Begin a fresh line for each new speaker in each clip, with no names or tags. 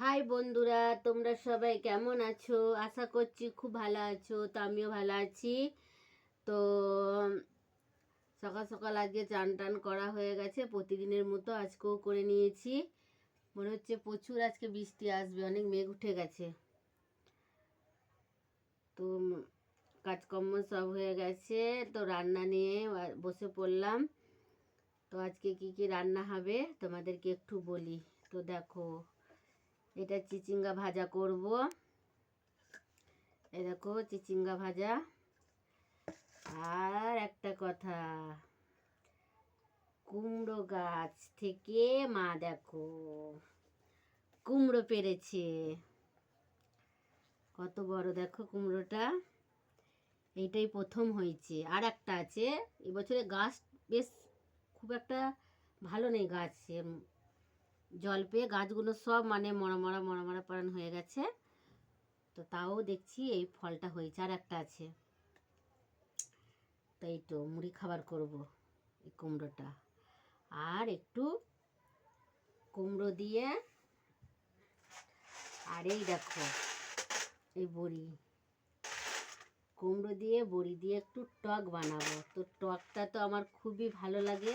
High বন্ধুরা, তোমরা সবাই কেমন আছো? আশা করছি খুব ভালো আছো। তো আমিও ভালো আছি। তো সকাল সকাল আজকে চান টান করা হয়ে গেছে, প্রতিদিনের মতো আজকেও করে নিয়েছি। মনে হচ্ছে প্রচুর আজকে বৃষ্টি আসবে, অনেক মেঘ উঠে গেছে। তো কাজকর্ম সব হয়ে গেছে, তো রান্না নিয়ে বসে পড়লাম। তো আজকে কি কি রান্না হবে তোমাদেরকে একটু বলি। তো দেখো, এটা চিচিঙ্গা ভাজা করব। এই দেখো চিচিঙ্গা ভাজা। আর একটা কথা, কুমড়ো গাছ থেকে মা দেখো কুমড়ো পেড়েছে। কত বড় দেখো কুমড়োটা, এইটাই প্রথম হয়েছে। আর একটা আছে, এবছরে গাছ বেশ খুব একটা ভালো নেই, গাছ জল পেয়ে গাছগুলো সব মরা মরা পান হয়ে গেছে। তো তাও দেখছি এই ফলটা হয়েছে। আর একটা আছে, তাই তো মুড়ি খাবার করব এই কুমড়োটা। আর একটু কুমড়ো দিয়ে, আর এই দেখো এই বড়ি, কুমড়ো দিয়ে বড়ি দিয়ে একটু টক বানাবো। তো টকটা তো আমার খুবই ভালো লাগে,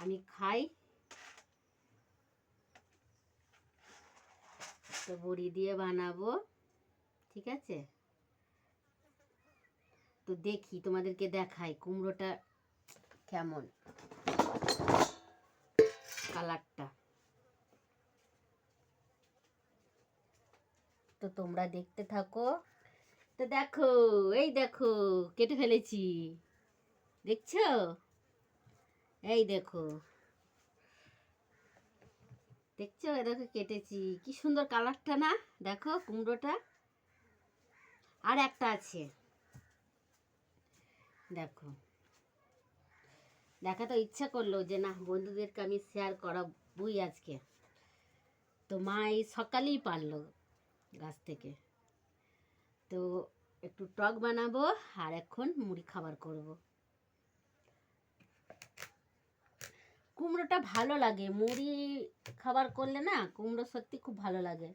আমি খাই। তো বড়ি দিয়ে বানাবো, ঠিক আছে? তো দেখি তোমাদেরকে দেখাই কুমড়োটা কেমন কালারটা। তো তোমরা দেখতে থাকো। তো দেখো, এই দেখো কেটে ফেলেছি, দেখছো? এই দেখো, দেখছো? দেখো কেটেছি, কি সুন্দর কালারটা না? দেখো কুমড়োটা। আর একটা আছে, দেখো। দেখা তো ইচ্ছা করলো যে না, বন্ধুদেরকে আমি শেয়ার করাবই আজকে। তো মা এই সকালেই পারলো গাছ থেকে। তো একটু টক বানাবো, আর এখন মুড়ি খাবার করব। কুমড়োটা ভালো লাগে, মুড়ি খাবার করলে না কুমড়ো সত্যি খুব ভালো লাগে।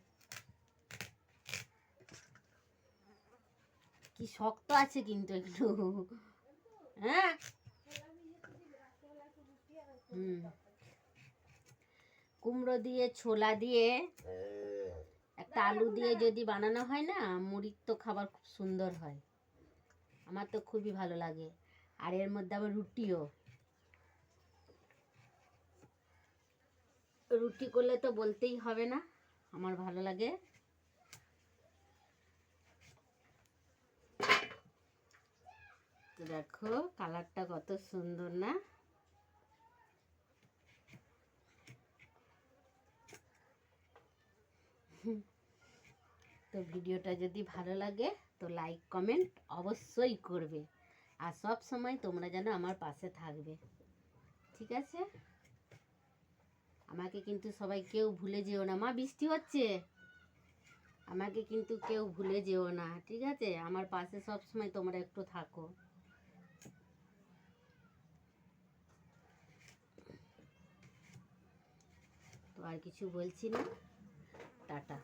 কি শক্ত আছে কিন্তু একটু, হ্যাঁ। কুমড়ো দিয়ে, ছোলা দিয়ে, একটা আলু দিয়ে যদি বানানো হয় না, মুড়ির তো খাবার খুব সুন্দর হয়। আমার তো খুবই ভালো লাগে। আর এর মধ্যে আবার রুটি করলে তো বলতেই হবে না, আমার ভালো লাগে। তো দেখো কালারটা কত সুন্দর না? তো ভিডিওটা যদি ভালো লাগে তো লাইক কমেন্ট অবশ্যই করবে। আর সব সময় তোমরা যেন আমার পাশে থাকবে, ঠিক আছে? আমাকে কিন্তু সবাই কেউ ভুলে যেও না। মা বৃষ্টি হচ্ছে, আমাকে কিন্তু কেউ ভুলে যেও না, ঠিক আছে? আমার পাশে সব সময় তোমরা একটু থাকো। তো আর কিছু বলছি না, টাটা।